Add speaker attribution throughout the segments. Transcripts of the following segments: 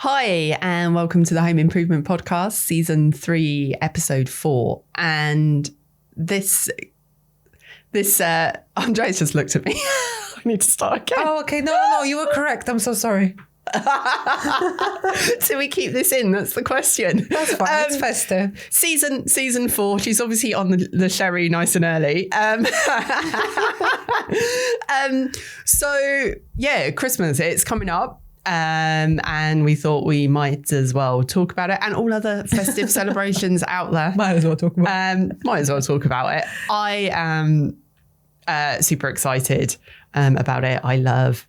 Speaker 1: Hi, and welcome to the Home Improvement Podcast, Season 3, Episode 4. And this Andrea's just looked at me. I need to start again.
Speaker 2: Oh, okay. No, you were correct. I'm so sorry.
Speaker 1: So we keep this in, that's the question.
Speaker 2: That's fine, it's festive.
Speaker 1: Season 4, she's obviously on the sherry nice and early. So, yeah, Christmas, it's coming up. And we thought we might as well talk about it and all other festive celebrations out there.
Speaker 2: Might as well talk about
Speaker 1: it. I am super excited about it. I love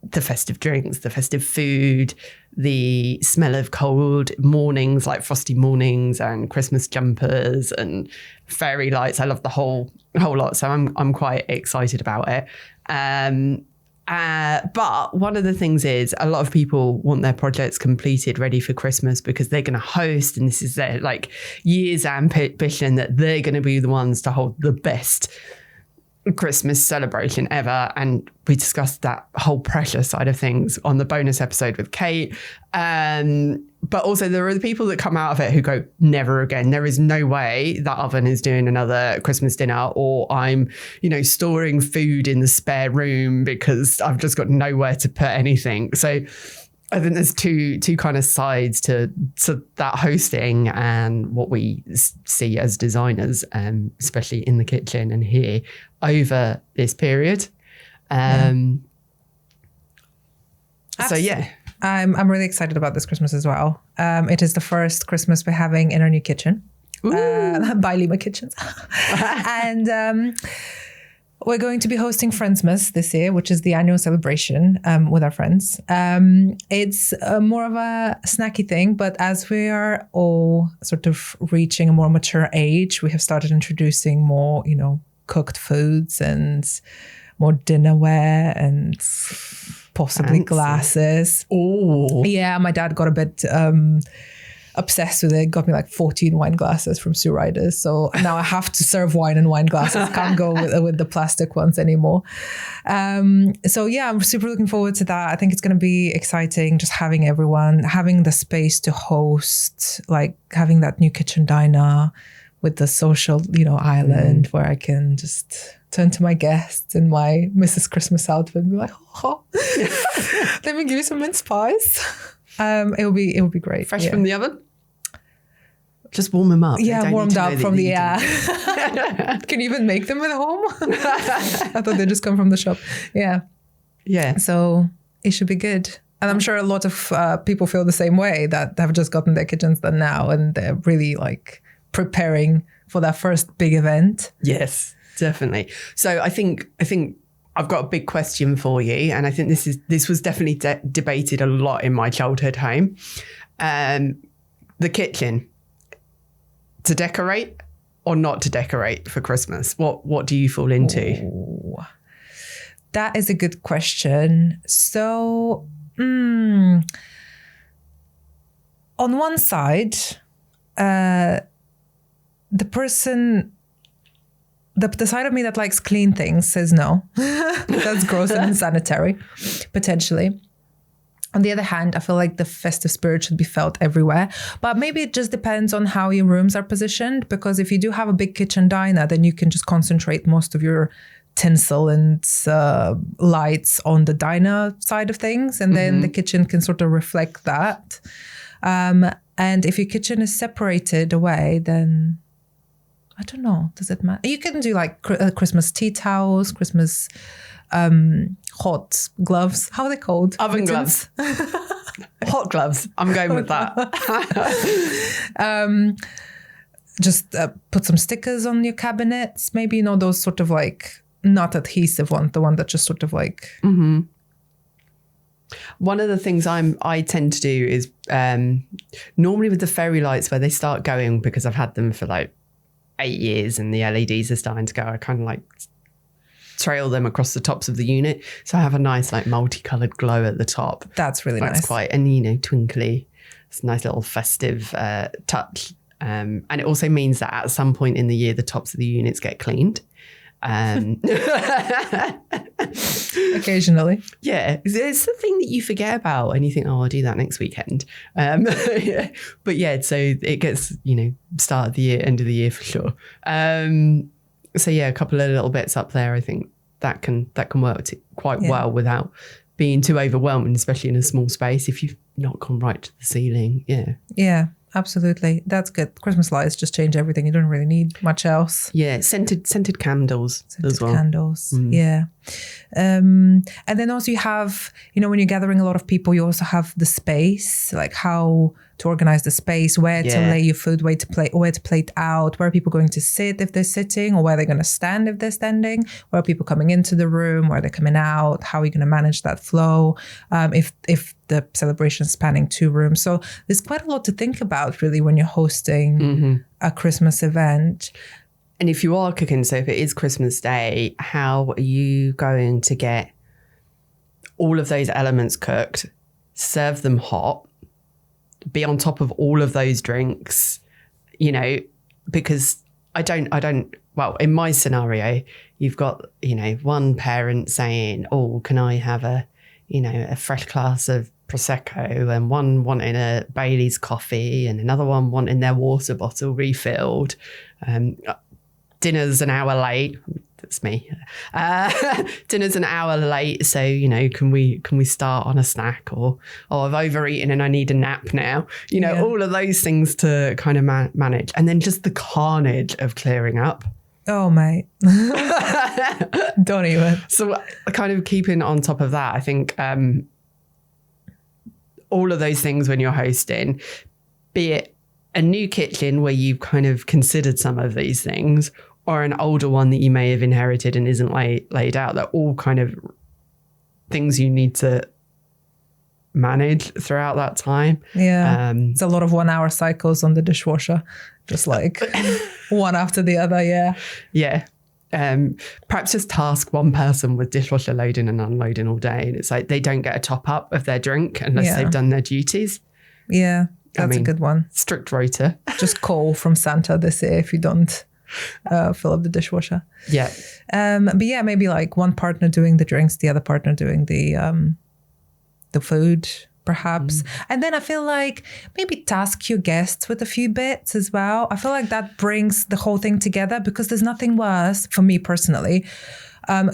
Speaker 1: the festive drinks, the festive food, the smell of cold mornings, like frosty mornings and Christmas jumpers and fairy lights. I love the whole lot. So I'm quite excited about it. But one of the things is a lot of people want their projects completed, ready for Christmas because they're going to host, and this is their like year's ambition that they're going to be the ones to hold the best Christmas celebration ever. And we discussed that whole pressure side of things on the bonus episode with Kate. But also there are the people that come out of it who go, never again. There is no way that oven is doing another Christmas dinner, or I'm, storing food in the spare room because I've just got nowhere to put anything. So I think there's two kind of sides to that hosting and what we see as designers, especially in the kitchen and here over this period. So yeah.
Speaker 2: I'm really excited about this Christmas as well. It is the first Christmas we're having in our new kitchen, by Lima Kitchens. And we're going to be hosting Friendsmas this year, which is the annual celebration with our friends. It's more of a snacky thing, but as we are all sort of reaching a more mature age, we have started introducing more, cooked foods and more dinnerware and possibly glasses.
Speaker 1: Oh,
Speaker 2: yeah. My dad got a bit obsessed with it. Got me like 14 wine glasses from Sue Riders. So now I have to serve wine in wine glasses. Can't go with the plastic ones anymore. So yeah, I'm super looking forward to that. I think it's going to be exciting. Just having everyone, having the space to host, like having that new kitchen diner with the social, island where I can just turn to my guests in my Mrs. Christmas outfit and be like, oh, let me give you some mince pies. It will be great.
Speaker 1: Fresh from the oven? Just warm them up.
Speaker 2: Yeah, warmed up from the Can you even make them at home? I thought they just come from the shop. Yeah.
Speaker 1: Yeah.
Speaker 2: So it should be good. And I'm sure a lot of people feel the same way, that have just gotten their kitchens done now and they're really like preparing for that first big event.
Speaker 1: Yes, definitely. So I think I've got a big question for you, and I think this was definitely debated a lot in my childhood home. The kitchen, to decorate or not to decorate for Christmas? What do you fall into?
Speaker 2: Ooh, that is a good question. So, on one side, the side of me that likes clean things says no. That's gross and unsanitary, potentially. On the other hand, I feel like the festive spirit should be felt everywhere. But maybe it just depends on how your rooms are positioned, because if you do have a big kitchen diner, then you can just concentrate most of your tinsel and lights on the diner side of things. And then the kitchen can sort of reflect that. And if your kitchen is separated away, then I don't know. Does it matter? You can do like Christmas tea towels, Christmas hot gloves. How are they called?
Speaker 1: Oven gloves. Hot gloves. I'm going with that.
Speaker 2: Just put some stickers on your cabinets. Maybe, those sort of like not adhesive ones, the one that just sort of like...
Speaker 1: Mm-hmm. One of the things I tend to do is normally with the fairy lights where they start going, because I've had them for like 8 years and the LEDs are starting to go, I kind of like trail them across the tops of the unit. So I have a nice like multicolored glow at the top.
Speaker 2: That's really nice.
Speaker 1: That's quite, and twinkly. It's a nice little festive touch. And it also means that at some point in the year, the tops of the units get cleaned.
Speaker 2: Occasionally.
Speaker 1: Yeah, it's the thing that you forget about and you think, oh, I'll do that next weekend. Yeah. But yeah, so it gets, start of the year, end of the year for sure. So yeah, a couple of little bits up there. I think that can work quite well without being too overwhelming, especially in a small space. If you've not gone right to the ceiling,
Speaker 2: yeah, absolutely, that's good. Christmas lights just change everything. You don't really need much else.
Speaker 1: Yeah, scented candles as well.
Speaker 2: Yeah. And then also you have, when you're gathering a lot of people, you also have the space, like how to organize the space, where to lay your food, where to plate out, where are people going to sit if they're sitting, or where they're going to stand if they're standing, where are people coming into the room, where they're coming out, how are you going to manage that flow, if the celebration is spanning 2 rooms. So there's quite a lot to think about really when you're hosting a Christmas event.
Speaker 1: And if you are cooking, so if it is Christmas Day, how are you going to get all of those elements cooked, serve them hot, be on top of all of those drinks, because well, in my scenario, you've got, one parent saying, oh, can I have a fresh glass of Prosecco, and one wanting a Bailey's coffee and another one wanting their water bottle refilled. Dinner's an hour late. That's me. Dinner's an hour late. So, can we start on a snack, or I've overeaten and I need a nap now. All of those things to kind of manage. And then just the carnage of clearing up.
Speaker 2: Oh, mate. Don't even.
Speaker 1: So kind of keeping on top of that, I think all of those things when you're hosting, be it a new kitchen where you've kind of considered some of these things, or an older one that you may have inherited and isn't laid out, they're all kind of things you need to manage throughout that time.
Speaker 2: Yeah. It's a lot of 1-hour cycles on the dishwasher, just like one after the other. Yeah.
Speaker 1: Yeah. Perhaps just task one person with dishwasher loading and unloading all day. And it's like they don't get a top up of their drink unless they've done their duties.
Speaker 2: Yeah. That's a good one.
Speaker 1: Strict rota.
Speaker 2: Just call from Santa this year if you don't fill up the dishwasher.
Speaker 1: Yeah.
Speaker 2: But yeah, maybe like one partner doing the drinks, the other partner doing the food, perhaps. And then I feel like maybe task your guests with a few bits as well. I feel like that brings the whole thing together, because there's nothing worse for me personally,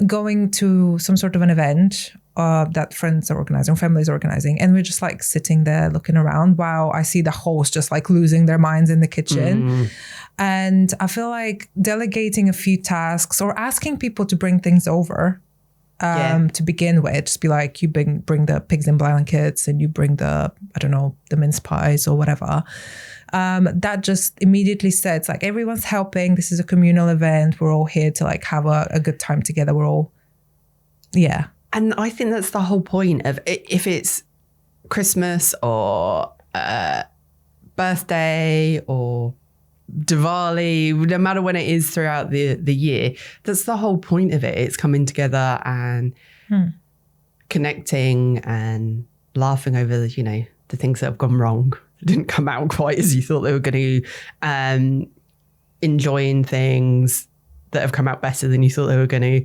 Speaker 2: going to some sort of an event that friends are organizing, families are organizing, and we're just like sitting there looking around while I see the host just like losing their minds in the kitchen. And I feel like delegating a few tasks or asking people to bring things over to begin with, just be like, you bring the pigs in blankets and you bring the mince pies or whatever. That just immediately sets like everyone's helping. This is a communal event. We're all here to like have a good time together. We're all,
Speaker 1: And I think that's the whole point of it, if it's Christmas or birthday or Diwali, no matter when it is throughout the year, that's the whole point of it. It's coming together and connecting and laughing over the things that have gone wrong, that didn't come out quite as you thought they were going to, enjoying things that have come out better than you thought they were going to,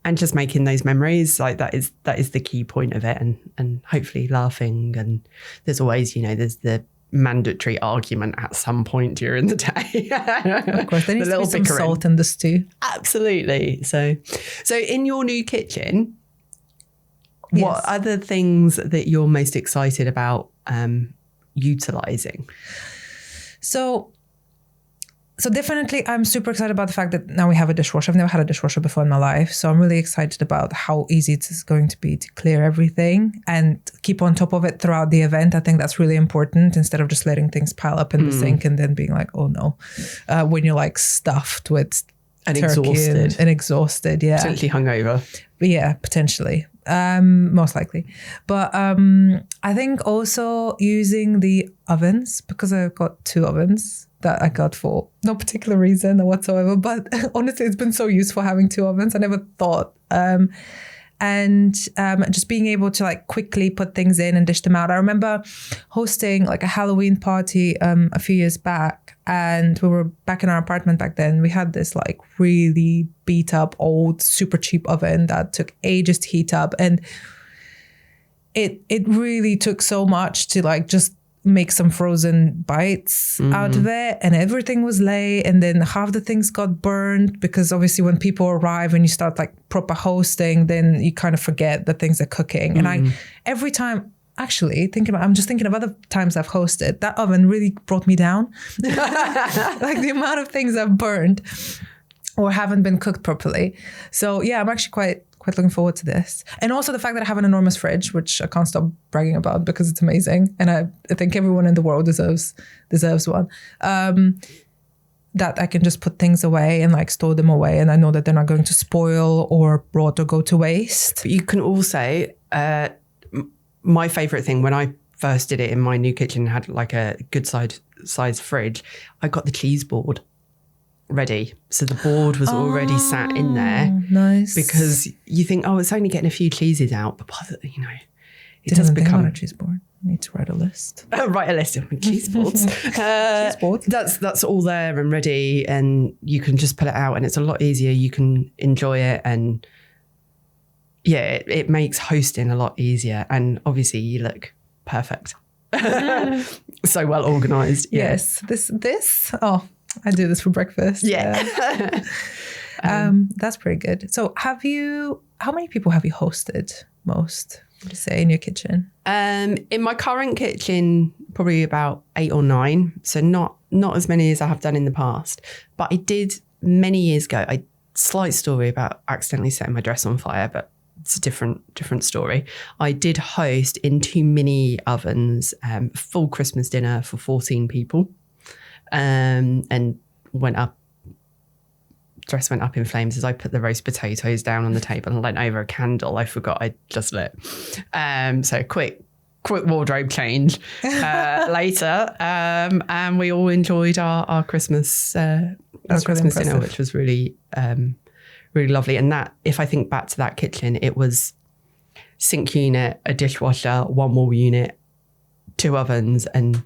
Speaker 1: and just making those memories. Like that is the key point of it, and hopefully laughing. And there's always there's the mandatory argument at some point during the day.
Speaker 2: Of course, there needs to be some salt in the stew.
Speaker 1: Absolutely. So in your new kitchen, what are the things that you're most excited about utilizing? So definitely, I'm super excited about the fact that now we have a dishwasher. I've never had a dishwasher before in my life. So I'm really excited about how easy it is going to be to clear everything and keep on top of it throughout the event. I think that's really important, instead of just letting things pile up in the sink and then being like, oh no, when you're like stuffed with and
Speaker 2: turkey
Speaker 1: exhausted.
Speaker 2: And exhausted, yeah.
Speaker 1: Potentially hungover.
Speaker 2: Yeah, potentially. Most likely. But I think also using the ovens, because I've got 2 ovens that I got for no particular reason whatsoever. But honestly, it's been so useful having 2 ovens. I never thought and just being able to like quickly put things in and dish them out. I remember hosting like a Halloween party a few years back, and we were back in our apartment back then. We had this like really beat up old super cheap oven that took ages to heat up, and it really took so much to like just make some frozen bites out of it, and everything was late, and then half the things got burned because obviously when people arrive and you start like proper hosting, then you kind of forget that things are cooking. And every time, actually I'm just thinking of other times I've hosted, that oven really brought me down. Like the amount of things I've burned or haven't been cooked properly. So yeah, I'm actually quite looking forward to this. And also the fact that I have an enormous fridge, which I can't stop bragging about because it's amazing. And I think everyone in the world deserves one. That I can just put things away and like store them away. And I know that they're not going to spoil or rot or go to waste.
Speaker 1: But you can also, my favorite thing when I first did it in my new kitchen, had like a good size fridge, I got the cheese board ready. So the board was already sat in there.
Speaker 2: Nice.
Speaker 1: Because you think, oh, it's only getting a few cheeses out, but you know, it
Speaker 2: Didn't
Speaker 1: does
Speaker 2: even think
Speaker 1: become
Speaker 2: on a cheese board. I need to write a list.
Speaker 1: Write a list of cheese boards.
Speaker 2: Cheese boards.
Speaker 1: That's all there and ready, and you can just pull it out, and it's a lot easier. You can enjoy it, and yeah, it makes hosting a lot easier. And obviously, you look perfect, so well organized. Yeah.
Speaker 2: Yes, this. Oh, I do this for breakfast.
Speaker 1: Yeah.
Speaker 2: That's pretty good. So how many people have you hosted most, would you say, in your kitchen?
Speaker 1: In my current kitchen, probably about 8 or 9. So not as many as I have done in the past. But I did many years ago, slight story about accidentally setting my dress on fire, but it's a different story. I did host in 2 mini ovens, full Christmas dinner for 14 people. And dress went up in flames as I put the roast potatoes down on the table and leant over a candle I forgot I just lit. So quick wardrobe change later. And we all enjoyed our Christmas Christmas dinner, which was really really lovely. And that, if I think back to that kitchen, it was sink unit, a dishwasher, 1 wall unit, 2 ovens, and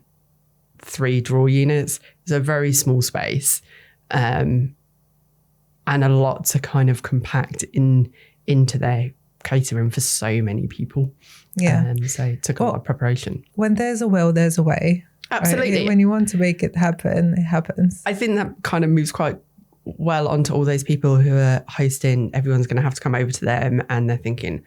Speaker 1: 3 drawer units. It's a very small space, and a lot to kind of compact into their catering for so many people.
Speaker 2: Yeah.
Speaker 1: So it took a lot of preparation.
Speaker 2: When there's a will, there's a way.
Speaker 1: Absolutely.
Speaker 2: Right? When you want to make it happen, it happens.
Speaker 1: I think that kind of moves quite well onto all those people who are hosting. Everyone's going to have to come over to them, and they're thinking,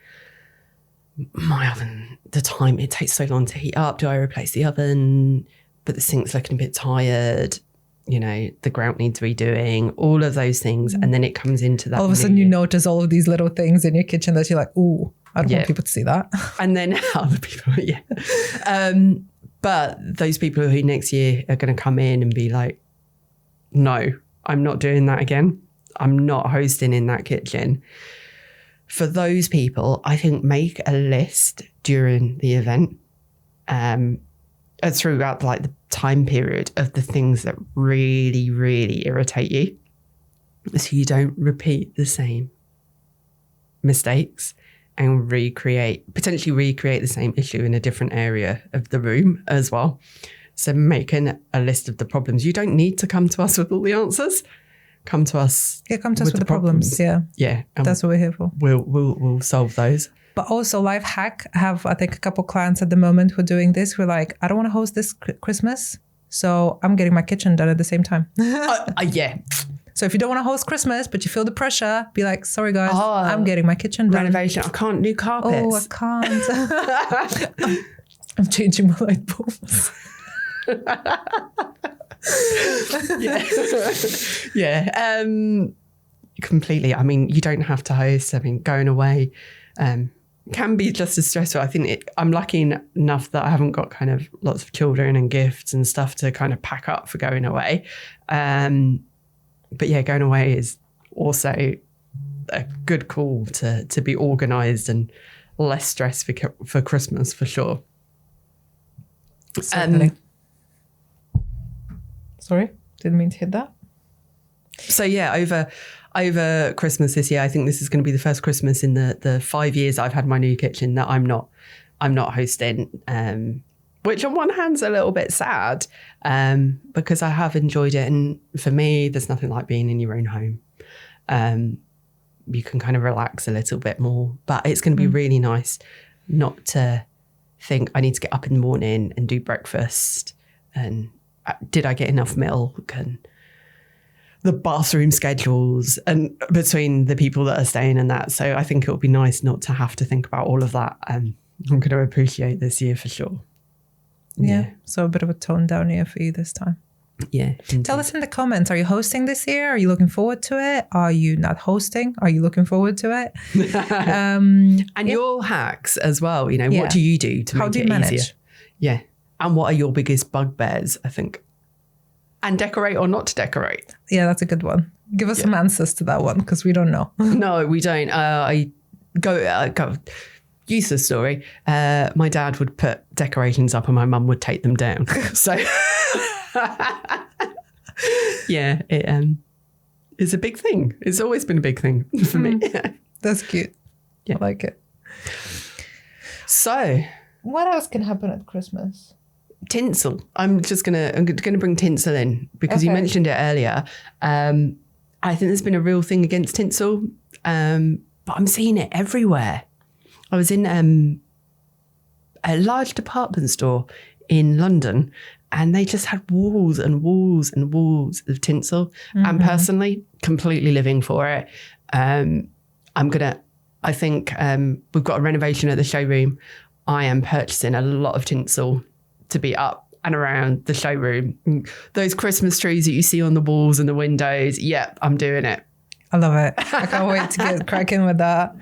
Speaker 1: my oven, the time it takes so long to heat up, do I replace the oven? But the sink's looking a bit tired. You know, the grout needs redoing, all of those things. And then it comes into that.
Speaker 2: All of a sudden you notice all of these little things in your kitchen that you're like, ooh, I don't want people to see that.
Speaker 1: And then other people, but those people who next year are going to come in and be like, no, I'm not doing that again. I'm not hosting in that kitchen. For those people, I think make a list during the event. Throughout like the time period of the things that really, really irritate you, so you don't repeat the same mistakes and potentially recreate the same issue in a different area of the room as well. So making a list of the problems. You don't need to come to us with all the answers. Come to us.
Speaker 2: Yeah, come to us with the problems. Yeah.
Speaker 1: Yeah.
Speaker 2: That's what we're here for.
Speaker 1: We'll solve those.
Speaker 2: But also life hack, I have, I think, a couple clients at the moment who are doing this. We're like, I don't want to host this Christmas, so I'm getting my kitchen done at the same time.
Speaker 1: Yeah.
Speaker 2: So if you don't want to host Christmas, but you feel the pressure, be like, sorry guys, I'm getting my kitchen done.
Speaker 1: Renovation. I can't do carpets.
Speaker 2: Oh, I can't. I'm changing my light bulbs.
Speaker 1: Yeah. Completely. I mean, you don't have to host. I mean, going away can be just as stressful. I think I'm lucky enough that I haven't got kind of lots of children and gifts and stuff to kind of pack up for going away. But yeah, going away is also a good call to be organised and less stress for Christmas for sure.
Speaker 2: Certainly. Sorry, didn't mean to hit that.
Speaker 1: So yeah, over Christmas this year, I think this is going to be the first Christmas in the 5 years I've had my new kitchen that I'm not hosting. Which on one hand's a little bit sad, because I have enjoyed it. And for me, there's nothing like being in your own home. You can kind of relax a little bit more, but it's going to be really nice not to think I need to get up in the morning and do breakfast. And did I get enough milk, and the bathroom schedules and between the people that are staying and that. So I think it would be nice not to have to think about all of that. I'm going to appreciate this year for sure.
Speaker 2: Yeah. So a bit of a tone down year for you this time.
Speaker 1: Yeah. Indeed.
Speaker 2: Tell us in the comments, are you hosting this year? Are you looking forward to it? Are you not hosting? Are you looking forward to it?
Speaker 1: And your hacks as well. What do you do to make it easier? Yeah. And what are your biggest bugbears, I think? And decorate or not to decorate?
Speaker 2: Yeah, that's a good one. Give us some answers to that one, because we don't know.
Speaker 1: No, we don't. I go useless story. My dad would put decorations up and my mum would take them down. So yeah, it's a big thing. It's always been a big thing for me.
Speaker 2: That's cute. Yeah. I like it.
Speaker 1: So
Speaker 2: what else can happen at Christmas?
Speaker 1: Tinsel. I'm gonna bring tinsel in because you mentioned it earlier. I think there's been a real thing against tinsel, but I'm seeing it everywhere. I was in a large department store in London, and they just had walls and walls and walls of tinsel. And personally, completely living for it. I think we've got a renovation at the showroom. I am purchasing a lot of tinsel to be up and around the showroom. Those Christmas trees that you see on the walls and the windows. Yep, I'm doing it.
Speaker 2: I love it. I can't wait to get cracking with that.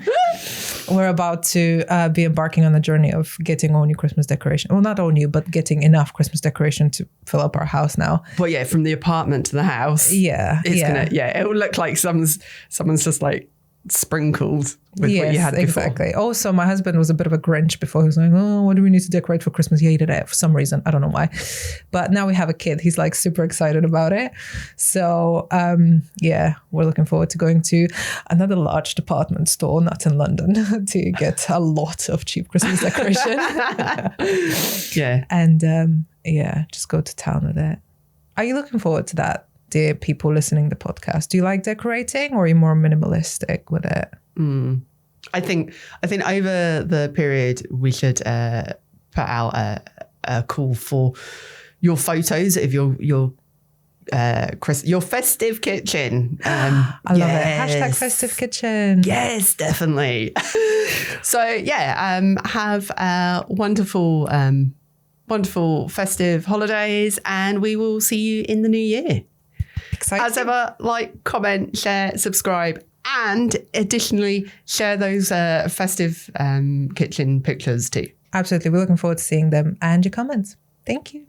Speaker 2: We're about to be embarking on a journey of getting all new Christmas decoration. Well, not all new, but getting enough Christmas decoration to fill up our house now.
Speaker 1: Well, yeah, from the apartment to the house.
Speaker 2: Yeah.
Speaker 1: It will look like someone's just like sprinkled with what you had before.
Speaker 2: Exactly. Also, my husband was a bit of a Grinch before. He was like, oh, what do we need to decorate for Christmas? He hated it for some reason. I don't know why. But now we have a kid. He's like super excited about it. So we're looking forward to going to another large department store, not in London, to get a lot of cheap Christmas decoration.
Speaker 1: Yeah.
Speaker 2: And just go to town with it. Are you looking forward to that? Dear people listening to the podcast, do you like decorating, or are you more minimalistic with it?
Speaker 1: I think over the period we should put out a call for your photos of your festive kitchen.
Speaker 2: I love it. #festive kitchen.
Speaker 1: Yes, definitely. So have wonderful festive holidays, and we will see you in the new year.
Speaker 2: Exciting.
Speaker 1: As ever, like, comment, share, subscribe, and additionally share those festive kitchen pictures too.
Speaker 2: Absolutely. We're looking forward to seeing them and your comments. Thank you.